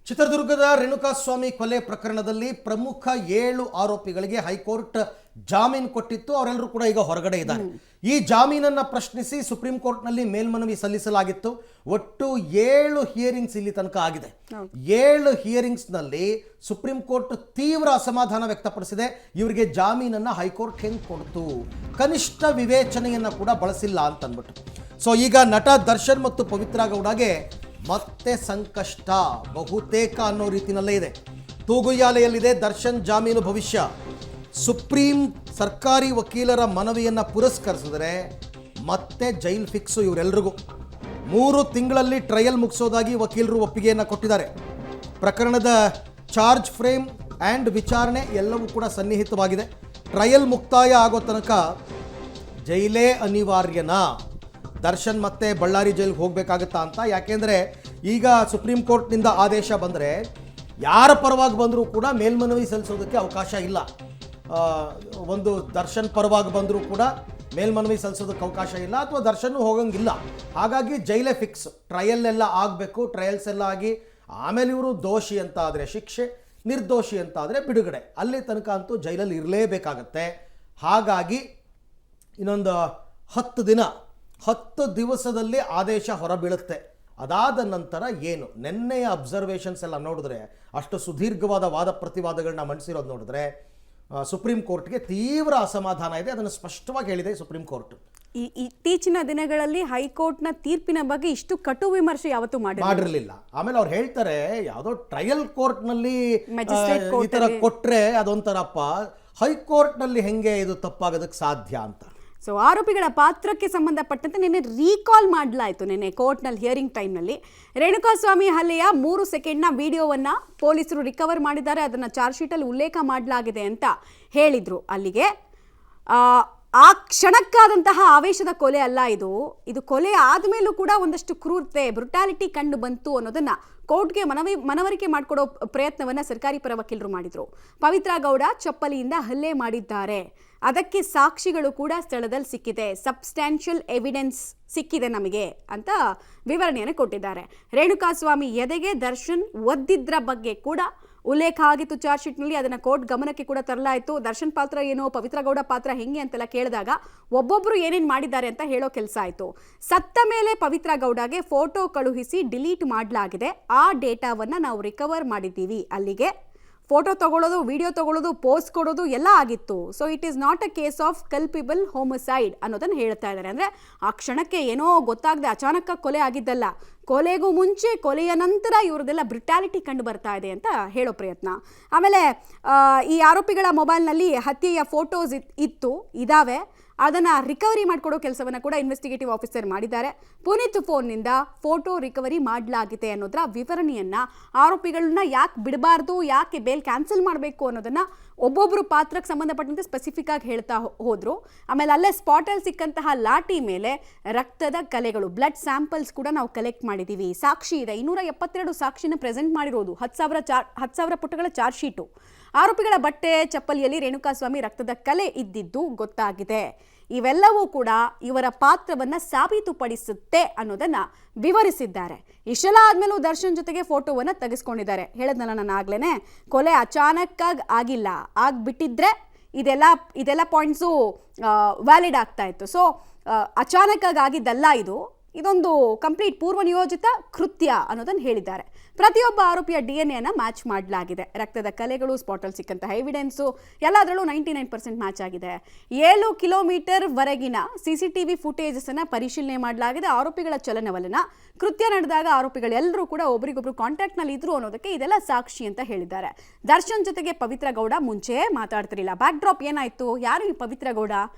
ಚಿತ್ರದುರ್ಗದ ರೇಣುಕಾಸ್ವಾಮಿ ಕೊಲೆ ಪ್ರಕರಣದಲ್ಲಿ ಪ್ರಮುಖ 7 ಆರೋಪಿಗಳಿಗೆ ಹೈಕೋರ್ಟ್ ಜಾಮೀನು ಕೊಟ್ಟಿತ್ತು. ಅವರೆಲ್ಲರೂ ಕೂಡ ಈಗ ಹೊರಗಡೆ ಇದ್ದಾರೆ. ಈ ಜಾಮೀನನ್ನು ಪ್ರಶ್ನಿಸಿ ಸುಪ್ರೀಂ ಕೋರ್ಟ್ನಲ್ಲಿ ಮೇಲ್ಮನವಿ ಸಲ್ಲಿಸಲಾಗಿತ್ತು. ಒಟ್ಟು 7 ಹಿಯರಿಂಗ್ಸ್ ಇಲ್ಲಿ ತನಕ ಆಗಿದೆ. 7 ಹಿಯರಿಂಗ್ಸ್ನಲ್ಲಿ ಸುಪ್ರೀಂ ಕೋರ್ಟ್ ತೀವ್ರ ಅಸಮಾಧಾನ ವ್ಯಕ್ತಪಡಿಸಿದೆ. ಇವರಿಗೆ ಜಾಮೀನನ್ನು ಹೈಕೋರ್ಟ್ ಹೆಂಗೆ ಕೊಡ್ತು, ಕನಿಷ್ಠ ವಿವೇಚನೆಯನ್ನು ಕೂಡ ಬಳಸಿಲ್ಲ ಅಂತ ಅಂದ್ಬಿಟ್ಟು. ಸೊ ಈಗ ನಟ ದರ್ಶನ್ ಮತ್ತು ಪವಿತ್ರ ಗೌಡಗೆ ಮತ್ತೆ ಸಂಕಷ್ಟ ಬಹುತೇಕ ಅನ್ನೋ ರೀತಿಯಲ್ಲೇ ಇದೆ. ತೂಗುಯ್ಯಾಲೆಯಲ್ಲಿದೆ ದರ್ಶನ್ ಜಾಮೀನು ಭವಿಷ್ಯ. ಸುಪ್ರೀಂ ಸರ್ಕಾರಿ ವಕೀಲರ ಮನವಿಯನ್ನು ಪುರಸ್ಕರಿಸಿದರೆ ಮತ್ತೆ ಜೈಲ್ ಫಿಕ್ಸು ಇವರೆಲ್ಲರಿಗೂ. 3 ತಿಂಗಳಲ್ಲಿ ಟ್ರಯಲ್ ಮುಗಿಸೋದಾಗಿ ವಕೀಲರು ಒಪ್ಪಿಗೆಯನ್ನು ಕೊಟ್ಟಿದ್ದಾರೆ. ಪ್ರಕರಣದ ಚಾರ್ಜ್ ಫ್ರೇಮ್ ಆ್ಯಂಡ್ ವಿಚಾರಣೆ ಎಲ್ಲವೂ ಕೂಡ ಸನ್ನಿಹಿತವಾಗಿದೆ. ಟ್ರಯಲ್ ಮುಕ್ತಾಯ ಆಗೋ ತನಕ ಜೈಲೇ ಅನಿವಾರ್ಯನಾ? ದರ್ಶನ್ ಮತ್ತೆ ಬಳ್ಳಾರಿ ಜೈಲಿಗೆ ಹೋಗಬೇಕಾಗತ್ತಾ ಅಂತ. ಯಾಕೆಂದರೆ ಈಗ ಸುಪ್ರೀಂ ಕೋರ್ಟ್ನಿಂದ ಆದೇಶ ಬಂದರೆ ಯಾರ ಪರವಾಗಿ ಬಂದರೂ ಕೂಡ ಮೇಲ್ಮನವಿ ಸಲ್ಲಿಸೋದಕ್ಕೆ ಅವಕಾಶ ಇಲ್ಲ. ಒಂದು ದರ್ಶನ್ ಪರವಾಗಿ ಬಂದರೂ ಕೂಡ ಮೇಲ್ಮನವಿ ಸಲ್ಲಿಸೋದಕ್ಕೆ ಅವಕಾಶ ಇಲ್ಲ, ಅಥವಾ ದರ್ಶನ್ ಹೋಗಂಗಿಲ್ಲ. ಹಾಗಾಗಿ ಜೈಲೇ ಫಿಕ್ಸ್. ಟ್ರಯಲ್ ಎಲ್ಲ ಆಗಬೇಕು. ಟ್ರಯಲ್ಸ್ ಎಲ್ಲ ಆಗಿ ಆಮೇಲೆ ಇವರು ದೋಷಿ ಅಂತ ಆದರೆ ಶಿಕ್ಷೆ, ನಿರ್ದೋಷಿ ಅಂತ ಆದರೆ ಬಿಡುಗಡೆ. ಅಲ್ಲಿ ತನಕ ಅಂತೂ ಜೈಲಲ್ಲಿ ಇರಲೇಬೇಕಾಗತ್ತೆ. ಹಾಗಾಗಿ ಇನ್ನೊಂದು 10 ದಿವಸದಲ್ಲಿ ಆದೇಶ ಹೊರಬೀಳುತ್ತೆ. ಅದಾದ ನಂತರ ಏನು, ನೆನ್ನೆಯ ಅಬ್ಸರ್ವೇಷನ್ಸ್ ಎಲ್ಲ ನೋಡಿದ್ರೆ, ಅಷ್ಟು ಸುದೀರ್ಘವಾದ ವಾದ ಪ್ರತಿವಾದಗಳನ್ನ ಮಂಡಿಸಿರೋದು ನೋಡಿದ್ರೆ ಸುಪ್ರೀಂ ಕೋರ್ಟ್ಗೆ ತೀವ್ರ ಅಸಮಾಧಾನ ಇದೆ. ಅದನ್ನು ಸ್ಪಷ್ಟವಾಗಿ ಹೇಳಿದೆ ಸುಪ್ರೀಂ ಕೋರ್ಟ್. ಇತ್ತೀಚಿನ ದಿನಗಳಲ್ಲಿ ಹೈಕೋರ್ಟ್ನ ತೀರ್ಪಿನ ಬಗ್ಗೆ ಇಷ್ಟು ಕಟು ವಿಮರ್ಶೆ ಯಾವತ್ತೂ ಮಾಡಿರಲಿಲ್ಲ. ಆಮೇಲೆ ಅವ್ರು ಹೇಳ್ತಾರೆ, ಯಾವುದೋ ಟ್ರಯಲ್ ಕೋರ್ಟ್ನಲ್ಲಿ ಈ ಥರ ಕೊಟ್ಟರೆ ಅದೊಂಥರಪ್ಪ, ಹೈಕೋರ್ಟ್ನಲ್ಲಿ ಹೆಂಗೆ ಇದು ತಪ್ಪಾಗೋದಕ್ಕೆ ಸಾಧ್ಯ ಅಂತ. ಸೊ ಆರೋಪಿಗಳ ಪಾತ್ರಕ್ಕೆ ಸಂಬಂಧಪಟ್ಟಂತೆ ನಿನ್ನೆ ರೀಕಾಲ್ ಮಾಡಲಾಯಿತು. ನಿನ್ನೆ ಕೋರ್ಟ್ನಲ್ಲಿ ಹಿಯರಿಂಗ್ ಟೈಮ್ನಲ್ಲಿ ರೇಣುಕಾಸ್ವಾಮಿ ಹಲ್ಲೆಯ 3 ಸೆಕೆಂಡ್ನ ವಿಡಿಯೋವನ್ನು ಪೊಲೀಸರು ರಿಕವರ್ ಮಾಡಿದ್ದಾರೆ. ಅದನ್ನು ಚಾರ್ಜ್ ಶೀಟಲ್ಲಿ ಉಲ್ಲೇಖ ಮಾಡಲಾಗಿದೆ ಅಂತ ಹೇಳಿದರು. ಅಲ್ಲಿಗೆ ಆ ಕ್ಷಣಕ್ಕಾದಂತಹ ಆವೇಶದ ಕೊಲೆ ಅಲ್ಲ ಇದು. ಕೊಲೆ ಆದಮೇಲೂ ಕೂಡ ಒಂದಷ್ಟು ಕ್ರೂರತೆ, ಬ್ರುಟಾಲಿಟಿ ಕಂಡು ಬಂತು ಅನ್ನೋದನ್ನು ಕೋರ್ಟ್ಗೆ ಮನವರಿಕೆ ಮಾಡಿಕೊಡೋ ಪ್ರಯತ್ನವನ್ನು ಸರ್ಕಾರಿ ಪರ ವಕೀಲರು ಮಾಡಿದರು. ಪವಿತ್ರ ಗೌಡ ಚಪ್ಪಲಿಯಿಂದ ಹಲ್ಲೆ ಮಾಡಿದ್ದಾರೆ, ಅದಕ್ಕೆ ಸಾಕ್ಷಿಗಳು ಕೂಡ ಸ್ಥಳದಲ್ಲಿ ಸಿಕ್ಕಿದೆ, ಸಬ್ಸ್ಟ್ಯಾನ್ಷಿಯಲ್ ಎವಿಡೆನ್ಸ್ ಸಿಕ್ಕಿದೆ ನಮಗೆ ಅಂತ ವಿವರಣೆಯನ್ನು ಕೊಟ್ಟಿದ್ದಾರೆ. ರೇಣುಕಾಸ್ವಾಮಿ ಎದೆಗೆ ದರ್ಶನ್ ಒದ್ದಿದ್ರ ಬಗ್ಗೆ ಕೂಡ ಉಲ್ಲೇಖ ಆಗಿತ್ತು ಚಾರ್ಜ್ ಶೀಟ್ನಲ್ಲಿ. ಅದನ್ನು ಕೋರ್ಟ್ ಗಮನಕ್ಕೆ ಕೂಡ ತರಲಾಯಿತು. ದರ್ಶನ್ ಪಾತ್ರ ಏನು, ಪವಿತ್ರ ಗೌಡ ಪಾತ್ರ ಹೆಂಗೆ ಅಂತೆಲ್ಲ ಕೇಳಿದಾಗ ಒಬ್ಬೊಬ್ಬರು ಏನೇನು ಮಾಡಿದ್ದಾರೆ ಅಂತ ಹೇಳೋ ಕೆಲಸ ಆಯಿತು. ಸತ್ತ ಮೇಲೆ ಪವಿತ್ರ ಗೌಡಗೆ ಫೋಟೋ ಕಳುಹಿಸಿ ಡಿಲೀಟ್ ಮಾಡಲಾಗಿದೆ. ಆ ಡೇಟಾವನ್ನು ನಾವು ರಿಕವರ್ ಮಾಡಿದ್ದೀವಿ. ಅಲ್ಲಿಗೆ ಫೋಟೋ ತಗೊಳ್ಳೋದು, ವಿಡಿಯೋ ತಗೊಳ್ಳೋದು, ಪೋಸ್ಟ್ ಕೊಡೋದು ಎಲ್ಲ ಆಗಿತ್ತು. So it is not a case of culpable homicide ಅನ್ನೋದನ್ನು ಹೇಳ್ತಾ ಇದ್ದಾರೆ. ಅಂದರೆ ಆ ಕ್ಷಣಕ್ಕೆ ಏನೋ ಗೊತ್ತಾಗದೆ ಅಚಾನಕ್ಕಾಗಿ ಕೊಲೆ ಆಗಿದ್ದಲ್ಲ, ಕೊಲೆಗೂ ಮುಂಚೆ, ಕೊಲೆಯ ನಂತರ ಇವ್ರದ್ದೆಲ್ಲ ಬ್ರಿಟಾಲಿಟಿ ಕಂಡು ಬರ್ತಾ ಇದೆ ಅಂತ ಹೇಳೋ ಪ್ರಯತ್ನ. ಆಮೇಲೆ ಈ ಆರೋಪಿಗಳ ಮೊಬೈಲ್ನಲ್ಲಿ ಹತ್ಯೆಯ ಫೋಟೋಸ್ ಇದ್ದಾವೆ. ಅದನ್ನು ರಿಕವರಿ ಮಾಡಿಕೊಡೋ ಕೆಲಸವನ್ನು ಕೂಡ ಇನ್ವೆಸ್ಟಿಗೇಟಿವ್ ಆಫೀಸರ್ ಮಾಡಿದ್ದಾರೆ. ಪುನೀತ್ ಫೋನ್ನಿಂದ ಫೋಟೋ ರಿಕವರಿ ಮಾಡಲಾಗಿದೆ ಅನ್ನೋದರ ವಿವರಣೆಯನ್ನು, ಆರೋಪಿಗಳನ್ನ ಯಾಕೆ ಬಿಡಬಾರ್ದು, ಯಾಕೆ ಬೇಲ್ ಕ್ಯಾನ್ಸಲ್ ಮಾಡಬೇಕು ಅನ್ನೋದನ್ನು ಒಬ್ಬೊಬ್ಬರು ಪಾತ್ರಕ್ಕೆ ಸಂಬಂಧಪಟ್ಟಂತೆ ಸ್ಪೆಸಿಫಿಕ್ ಆಗಿ ಹೇಳ್ತಾ ಹೋದರು. ಆಮೇಲೆ ಅಲ್ಲೇ ಸ್ಪಾಟಲ್ಲಿ ಸಿಕ್ಕಂತಹ ಲಾಠಿ ಮೇಲೆ ರಕ್ತದ ಕಲೆಗಳು, ಬ್ಲಡ್ ಸ್ಯಾಂಪಲ್ಸ್ ಕೂಡ ನಾವು ಕಲೆಕ್ಟ್ ಮಾಡಿದ್ದೀವಿ. ಸಾಕ್ಷಿ ಇದೆ, 272 ಸಾಕ್ಷಿನ ಪ್ರೆಸೆಂಟ್ ಮಾಡಿರೋದು. 10,000 ಪುಟಗಳ ಚಾರ್ಜ್ ಶೀಟು. ಆರೋಪಿಗಳ ಬಟ್ಟೆ ಚಪ್ಪಲಿಯಲ್ಲಿ ರೇಣುಕಾಸ್ವಾಮಿ ರಕ್ತದ ಕಲೆ ಇದ್ದಿದ್ದು ಗೊತ್ತಾಗಿದೆ. ಇವೆಲ್ಲವೂ ಕೂಡ ಇವರ ಪಾತ್ರವನ್ನು ಸಾಬೀತುಪಡಿಸುತ್ತೆ ಅನ್ನೋದನ್ನು ವಿವರಿಸಿದ್ದಾರೆ. ಇಷ್ಟೆಲ್ಲ ಆದಮೇಲೂ ದರ್ಶನ್ ಜೊತೆಗೆ ಫೋಟೋವನ್ನು ತೆಗೆಸ್ಕೊಂಡಿದ್ದಾರೆ. ಹೇಳಿದ್ನಲ್ಲ ನಾನು ಆಗ್ಲೇ, ಕೊಲೆ ಅಚಾನಕ್ಕಾಗಿ ಆಗಿಲ್ಲ, ಆಗಿಬಿಟ್ಟಿದ್ರೆ ಇದೆಲ್ಲ ಪಾಯಿಂಟ್ಸು ವ್ಯಾಲಿಡ್ ಆಗ್ತಾ ಇತ್ತು. ಸೊ ಅಚಾನಕ್ಕಾಗಿ ಆಗಿದ್ದಲ್ಲ ಇದೊಂದು ಕಂಪ್ಲೀಟ್ ಪೂರ್ವ ನಿಯೋಜಿತ ಕೃತ್ಯ ಅನ್ನೋದನ್ನು ಹೇಳಿದ್ದಾರೆ. ಪ್ರತಿಯೊಬ್ಬ ಆರೋಪಿಯ DNA ಮ್ಯಾಚ್ ಮಾಡಲಾಗಿದೆ. ರಕ್ತದ ಕಲೆಗಳು, ಸ್ಪಾಟಲ್ಲಿ ಸಿಕ್ಕಂತಹ ಎವಿಡೆನ್ಸು ಎಲ್ಲದರಲ್ಲೂ 99% ಮ್ಯಾಚ್ ಆಗಿದೆ. 7 ಕಿಲೋಮೀಟರ್ ವರೆಗಿನ CCTV ಫುಟೇಜಸನ್ನು ಪರಿಶೀಲನೆ ಮಾಡಲಾಗಿದೆ. ಆರೋಪಿಗಳ ಚಲನವಲನ, ಕೃತ್ಯ ನಡೆದಾಗ ಆರೋಪಿಗಳೆಲ್ಲರೂ ಕೂಡ ಒಬ್ಬರಿಗೊಬ್ರು ಕಾಂಟ್ಯಾಕ್ಟ್ನಲ್ಲಿ ಇದ್ರು ಅನ್ನೋದಕ್ಕೆ ಇದೆಲ್ಲ ಸಾಕ್ಷಿ ಅಂತ ಹೇಳಿದ್ದಾರೆ. ದರ್ಶನ್ ಜೊತೆಗೆ ಪವಿತ್ರ ಗೌಡ ಮುಂಚೆ ಮಾತಾಡ್ತಿರಲಿಲ್ಲ. ಬ್ಯಾಕ್ ಡ್ರಾಪ್ ಏನಾಯಿತು, ಯಾರು ಈ ಪವಿತ್ರ ಗೌಡ,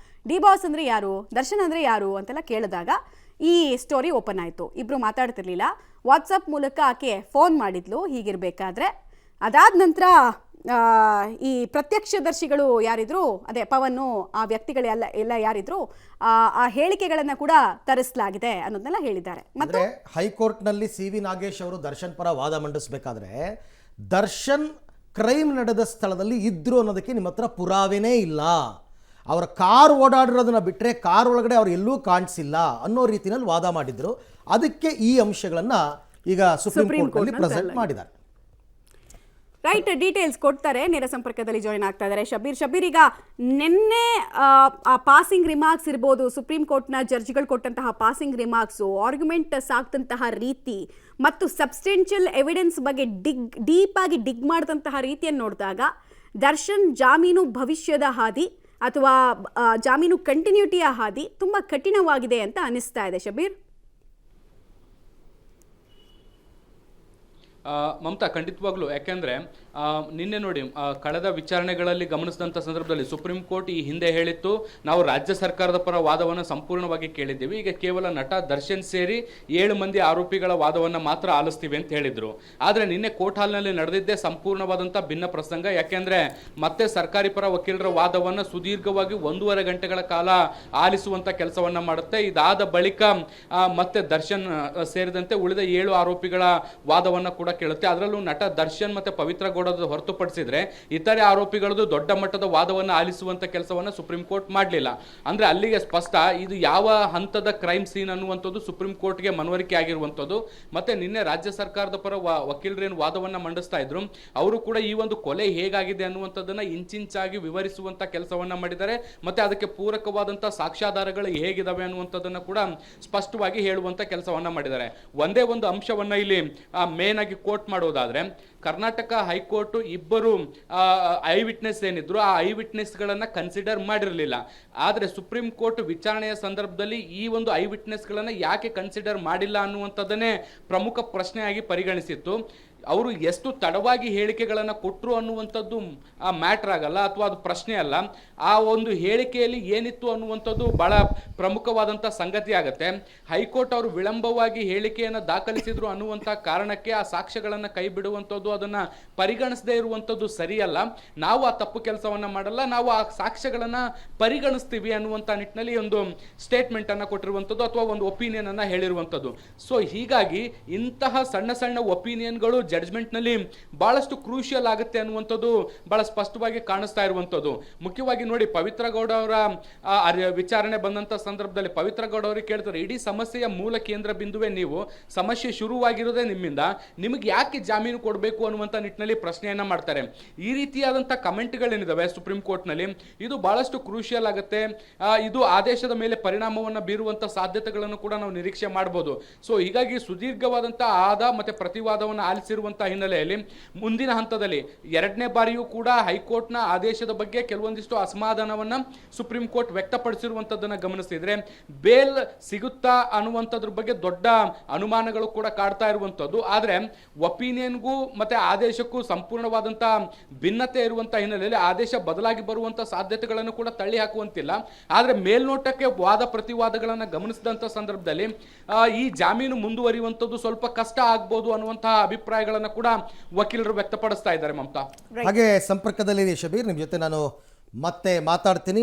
ಡಿ ಬಾಸ್ ಅಂದರೆ ಯಾರು, ದರ್ಶನ್ ಅಂದರೆ ಯಾರು ಅಂತೆಲ್ಲ ಕೇಳಿದಾಗ ಈ ಸ್ಟೋರಿ ಓಪನ್ ಆಯಿತು. ಇಬ್ಬರು ಮಾತಾಡ್ತಿರ್ಲಿಲ್ಲ. ವಾಟ್ಸಪ್ ಮೂಲಕ ಆಕೆ ಫೋನ್ ಮಾಡಿದ್ಲು ಹೀಗಿರಬೇಕಾದ್ರೆ. ಅದಾದ ನಂತರ ಈ ಪ್ರತ್ಯಕ್ಷದರ್ಶಿಗಳು ಯಾರಿದ್ರು, ಅದೇ ಪವನ್ನು, ಆ ವ್ಯಕ್ತಿಗಳೆಲ್ಲ ಯಾರಿದ್ರು, ಆ ಹೇಳಿಕೆಗಳನ್ನು ಕೂಡ ತರಿಸಲಾಗಿದೆ ಅನ್ನೋದನ್ನೆಲ್ಲ ಹೇಳಿದ್ದಾರೆ. ಮತ್ತೆ ಹೈಕೋರ್ಟ್ನಲ್ಲಿ CV ನಾಗೇಶ್ ಅವರು ದರ್ಶನ್ ಪರ ವಾದ ಮಂಡಿಸಬೇಕಾದ್ರೆ, ದರ್ಶನ್ ಕ್ರೈಮ್ ನಡೆದ ಸ್ಥಳದಲ್ಲಿ ಇದ್ರು ಅನ್ನೋದಕ್ಕೆ ನಿಮ್ಮ ಹತ್ರ ಪುರಾವೆನೇ ಇಲ್ಲ, ಅವರ ಕಾರ್ ಓಡಾಡಿರೋದನ್ನ ಬಿಟ್ಟರೆ ಕಾರ್ ಒಳಗಡೆ ಅವ್ರು ಎಲ್ಲೂ ಕಾಣಿಸಿಲ್ಲ ಅನ್ನೋ ರೀತಿಯಲ್ಲಿ ವಾದ ಮಾಡಿದ್ರು. ಅದಕ್ಕೆ ಈ ಅಂಶಗಳನ್ನು ಈಗ ಸುಪ್ರೀಂ ಕೋರ್ಟ್ನಲ್ಲಿ ಪ್ರೆಸೆಂಟ್ ಮಾಡಿದ್ದಾರೆ. ರೈಟ್, ಡೀಟೇಲ್ಸ್ ಕೊಡ್ತಾರೆ. ನೇರ ಸಂಪರ್ಕದಲ್ಲಿ ಜಾಯಿನ್ ಆಗ್ತಾ ಇದ್ದಾರೆ ಶಬೀರ್. ಈಗ ನಿನ್ನೆ ಆ ಪಾಸಿಂಗ್ ರಿಮಾರ್ಕ್ಸ್ ಇರ್ಬೋದು, ಸುಪ್ರೀಂ ಕೋರ್ಟ್ನ ಜಡ್ಜ್ಗಳು ಕೊಟ್ಟಂತಹ ಪಾಸಿಂಗ್ ರಿಮಾರ್ಕ್ಸು, ಆರ್ಗ್ಯುಮೆಂಟ್ ಸಾಕ್ತಂತಹ ರೀತಿ ಮತ್ತು ಸಬ್ಸ್ಟೆನ್ಷಿಯಲ್ ಎವಿಡೆನ್ಸ್ ಬಗ್ಗೆ ಡೀಪ್ ಆಗಿ ಡಿಗ್ ಮಾಡಿದಂತಹ ರೀತಿಯನ್ನು ನೋಡಿದಾಗ ದರ್ಶನ್ ಜಾಮೀನು ಭವಿಷ್ಯದ ಹಾದಿ ಅಥವಾ ಜಾಮೀನು ಕಂಟಿನ್ಯೂಟಿಯ ಹಾದಿ ತುಂಬ ಕಠಿಣವಾಗಿದೆ ಅಂತ ಅನಿಸ್ತಾ ಇದೆ ಶಬೀರ್. ಮಮತಾ, ಖಂಡಿತವಾಗ್ಲೂ. ಯಾಕೆಂದರೆ ನಿನ್ನೆ ನೋಡಿ, ಕಳೆದ ವಿಚಾರಣೆಗಳಲ್ಲಿ ಗಮನಿಸಿದಂಥ ಸಂದರ್ಭದಲ್ಲಿ ಸುಪ್ರೀಂ ಕೋರ್ಟ್ ಈ ಹಿಂದೆ ಹೇಳಿತ್ತು, ನಾವು ರಾಜ್ಯ ಸರ್ಕಾರದ ಪರ ವಾದವನ್ನು ಸಂಪೂರ್ಣವಾಗಿ ಕೇಳಿದ್ದೀವಿ, ಈಗ ಕೇವಲ ನಟ ದರ್ಶನ್ ಸೇರಿ 7 ಮಂದಿ ಆರೋಪಿಗಳ ವಾದವನ್ನು ಮಾತ್ರ ಆಲಿಸ್ತೀವಿ ಅಂತ ಹೇಳಿದರು. ಆದರೆ ನಿನ್ನೆ ಕೋರ್ಟ್ ಹಾಲ್ನಲ್ಲಿ ನಡೆದಿದ್ದೇ ಸಂಪೂರ್ಣವಾದಂಥ ಭಿನ್ನ ಪ್ರಸಂಗ. ಯಾಕೆಂದರೆ ಮತ್ತೆ ಸರ್ಕಾರಿ ಪರ ವಕೀಲರ ವಾದವನ್ನು ಸುದೀರ್ಘವಾಗಿ 1.5 ಗಂಟೆಗಳ ಕಾಲ ಆಲಿಸುವಂಥ ಕೆಲಸವನ್ನು ಮಾಡುತ್ತೆ. ಇದಾದ ಬಳಿಕ ಮತ್ತೆ ದರ್ಶನ್ ಸೇರಿದಂತೆ ಉಳಿದ 7 ಆರೋಪಿಗಳ ವಾದವನ್ನು ಕೂಡ ಕೇಳುತ್ತೆ. ಅದರಲ್ಲೂ ನಟ ದರ್ಶನ್ ಮತ್ತೆ ಪವಿತ್ರ ಗೌಡದ ಹೊರತುಪಡಿಸಿದ್ರೆ ಇತರೆ ಆರೋಪಿಗಳದ್ದು ದೊಡ್ಡ ಮಟ್ಟದ ವಾದವನ್ನು ಆಲಿಸುವಂತ ಕೆಲಸವನ್ನು ಸುಪ್ರೀಂ ಕೋರ್ಟ್ ಮಾಡಲಿಲ್ಲ. ಅಂದ್ರೆ ಅಲ್ಲಿಗೆ ಸ್ಪಷ್ಟ ಇದು ಯಾವ ಹಂತದ ಕ್ರೈಮ್ ಸೀನ್ ಅನ್ನುವಂಥದ್ದು ಸುಪ್ರೀಂ ಕೋರ್ಟ್ಗೆ ಮನವರಿಕೆ ಆಗಿರುವಂಥದ್ದು. ಮತ್ತೆ ನಿನ್ನೆ ರಾಜ್ಯ ಸರ್ಕಾರದ ಪರ ವಕೀಲರೇನು ವಾದವನ್ನ ಮಂಡಿಸ್ತಾ ಇದ್ರು, ಅವರು ಕೂಡ ಈ ಒಂದು ಕೊಲೆ ಹೇಗಾಗಿದೆ ಅನ್ನುವಂಥದ್ದನ್ನ ಇಂಚಿಂಚಾಗಿ ವಿವರಿಸುವಂತ ಕೆಲಸವನ್ನ ಮಾಡಿದ್ದಾರೆ. ಮತ್ತೆ ಅದಕ್ಕೆ ಪೂರಕವಾದಂತಹ ಸಾಕ್ಷ್ಯಾಧಾರಗಳು ಹೇಗಿದಾವೆ ಅನ್ನುವಂಥದ್ದನ್ನ ಕೂಡ ಸ್ಪಷ್ಟವಾಗಿ ಹೇಳುವಂತ ಕೆಲಸವನ್ನ ಮಾಡಿದ್ದಾರೆ. ಒಂದೇ ಒಂದು ಅಂಶವನ್ನ ಇಲ್ಲಿ ಮೇನ್ ಆಗಿ ಕೋಟ್ ಮಾಡೋದಾದ್ರೆ, ಕರ್ನಾಟಕ ಹೈಕೋರ್ಟ್ ಇಬ್ಬರು ಐ ವಿಟ್ನೆಸ್ ಏನಿದ್ರು ಆ ಐ ವಿಟ್ನೆಸ್ಗಳನ್ನು ಕನ್ಸಿಡರ್ ಮಾಡಿರಲಿಲ್ಲ. ಆದರೆ ಸುಪ್ರೀಂ ಕೋರ್ಟ್ ವಿಚಾರಣೆಯ ಸಂದರ್ಭದಲ್ಲಿ ಈ ಒಂದು ಐ ವಿಟ್ನೆಸ್ಗಳನ್ನು ಯಾಕೆ ಕನ್ಸಿಡರ್ ಮಾಡಿಲ್ಲ ಅನ್ನುವಂಥದ್ದನ್ನೇ ಪ್ರಮುಖ ಪ್ರಶ್ನೆಯಾಗಿ ಪರಿಗಣಿಸಿತ್ತು. ಅವರು ಎಷ್ಟು ತಡವಾಗಿ ಹೇಳಿಕೆಗಳನ್ನು ಕೊಟ್ಟರು ಅನ್ನುವಂಥದ್ದು ಮ್ಯಾಟ್ರ್ ಆಗಲ್ಲ ಅಥವಾ ಅದು ಪ್ರಶ್ನೆ ಅಲ್ಲ. ಆ ಒಂದು ಹೇಳಿಕೆಯಲ್ಲಿ ಏನಿತ್ತು ಅನ್ನುವಂಥದ್ದು ಬಹಳ ಪ್ರಮುಖವಾದಂಥ ಸಂಗತಿ ಆಗುತ್ತೆ. ಹೈಕೋರ್ಟ್ ಅವರು ವಿಳಂಬವಾಗಿ ಹೇಳಿಕೆಯನ್ನು ದಾಖಲಿಸಿದ್ರು ಅನ್ನುವಂಥ ಕಾರಣಕ್ಕೆ ಆ ಸಾಕ್ಷ್ಯಗಳನ್ನು ಕೈ ಬಿಡುವಂಥದ್ದು, ಅದನ್ನು ಪರಿಗಣಿಸದೇ ಇರುವಂಥದ್ದು ಸರಿಯಲ್ಲ. ನಾವು ಆ ತಪ್ಪು ಕೆಲಸವನ್ನು ಮಾಡಲ್ಲ, ನಾವು ಆ ಸಾಕ್ಷ್ಯಗಳನ್ನು ಪರಿಗಣಿಸ್ತೀವಿ ಅನ್ನುವಂಥ ನಿಟ್ಟಿನಲ್ಲಿ ಒಂದು ಸ್ಟೇಟ್ಮೆಂಟನ್ನು ಕೊಟ್ಟಿರುವಂಥದ್ದು ಅಥವಾ ಒಂದು ಒಪಿನಿಯನನ್ನು ಹೇಳಿರುವಂಥದ್ದು. ಸೊ ಹೀಗಾಗಿ ಇಂತಹ ಸಣ್ಣ ಸಣ್ಣ ಒಪಿನಿಯನ್ಗಳು ಜಡ್ಜ್ಮೆಂಟ್ನಲ್ಲಿ ಬಹಳಷ್ಟು ಕ್ರೂಷಿಯಲ್ ಆಗುತ್ತೆ ಅನ್ನುವಂಥದ್ದು ಬಹಳ ಸ್ಪಷ್ಟವಾಗಿ ಕಾಣಿಸ್ತಾ ಇರುವಂಥದ್ದು. ಮುಖ್ಯವಾಗಿ ನೋಡಿ, ಪವಿತ್ರ ಗೌಡ ಅವರ ವಿಚಾರಣೆ ಬಂದಂಥ ಸಂದರ್ಭದಲ್ಲಿ ಪವಿತ್ರ ಗೌಡ ಅವರಿಗೆ ಕೇಳ್ತಾರೆ, ಇಡೀ ಸಮಸ್ಯೆಯ ಮೂಲ ಕೇಂದ್ರ ಬಿಂದುವೆ ನೀವು, ಸಮಸ್ಯೆ ಶುರುವಾಗಿರೋದೇ ನಿಮ್ಮಿಂದ, ನಿಮಗೆ ಯಾಕೆ ಜಾಮೀನು ಕೊಡಬೇಕು ಅನ್ನುವಂಥ ನಿಟ್ಟಿನಲ್ಲಿ ಪ್ರಶ್ನೆಯನ್ನ ಮಾಡ್ತಾರೆ. ಈ ರೀತಿಯಾದಂಥ ಕಮೆಂಟ್ಗಳೇನಿದಾವೆ ಸುಪ್ರೀಂ ಕೋರ್ಟ್ನಲ್ಲಿ, ಇದು ಬಹಳಷ್ಟು ಕ್ರೂಷಿಯಲ್ ಆಗುತ್ತೆ. ಇದು ಆದೇಶದ ಮೇಲೆ ಪರಿಣಾಮವನ್ನು ಬೀರುವಂಥ ಸಾಧ್ಯತೆಗಳನ್ನು ಕೂಡ ನಾವು ನಿರೀಕ್ಷೆ ಮಾಡಬಹುದು. ಸೊ ಹೀಗಾಗಿ ಸುದೀರ್ಘವಾದಂಥ ಮತ್ತೆ ಪ್ರತಿವಾದವನ್ನು ಆಲಿಸಿರುವಂತಹ ಹಿನ್ನೆಲೆಯಲ್ಲಿ ಮುಂದಿನ ಹಂತದಲ್ಲಿ 2ನೇ ಬಾರಿಯೂ ಕೂಡ ಹೈಕೋರ್ಟ್ನ ಆದೇಶದ ಬಗ್ಗೆ ಕೆಲವೊಂದಿಷ್ಟು ಅಸಮಾಧಾನವನ್ನ ಸುಪ್ರೀಂ ಕೋರ್ಟ್ ವ್ಯಕ್ತಪಡಿಸಿರುವಂತದ್ದನ್ನ ಗಮನಿಸಿದ್ರೆ, ಬೇಲ್ ಸಿಗುತ್ತಾ ಅನ್ನುವಂಥದ್ರ ಬಗ್ಗೆ ದೊಡ್ಡ ಅನುಮಾನಗಳು ಕೂಡ ಕಾಡ್ತಾ ಇರುವಂಥದ್ದು. ಆದರೆ ಒಪಿನಿಯನ್ಗೂ ಮತ್ತೆ ಆದೇಶಕ್ಕೂ ಸಂಪೂರ್ಣವಾದಂಥ ಭಿನ್ನತೆ ಇರುವಂತಹ ಹಿನ್ನೆಲೆಯಲ್ಲಿ ಆದೇಶ ಬದಲಾಗಿ ಬರುವಂಥ ಸಾಧ್ಯತೆಗಳನ್ನು ಕೂಡ ತಳ್ಳಿ ಹಾಕುವಂತಿಲ್ಲ. ಆದರೆ ಮೇಲ್ನೋಟಕ್ಕೆ ವಾದ ಪ್ರತಿವಾದಗಳನ್ನು ಗಮನಿಸಿದಂಥ ಸಂದರ್ಭದಲ್ಲಿ ಈ ಜಾಮೀನು ಮುಂದುವರಿಯುವಂಥದ್ದು ಸ್ವಲ್ಪ ಕಷ್ಟ ಆಗ್ಬೋದು ಅನ್ನುವಂತಹ ಅಭಿಪ್ರಾಯಗಳನ್ನು ಕೂಡ ವಕೀಲರು ವ್ಯಕ್ತಪಡಿಸ್ತಾ ಇದ್ದಾರೆ. ಮಮತಾ, ಹಾಗೆ ಸಂಪರ್ಕದಲ್ಲಿ ಶಬೀರ್, ನಿಮ್ಮ ಜೊತೆ ನಾನು ಮತ್ತೆ ಮಾತಾಡ್ತೀನಿ.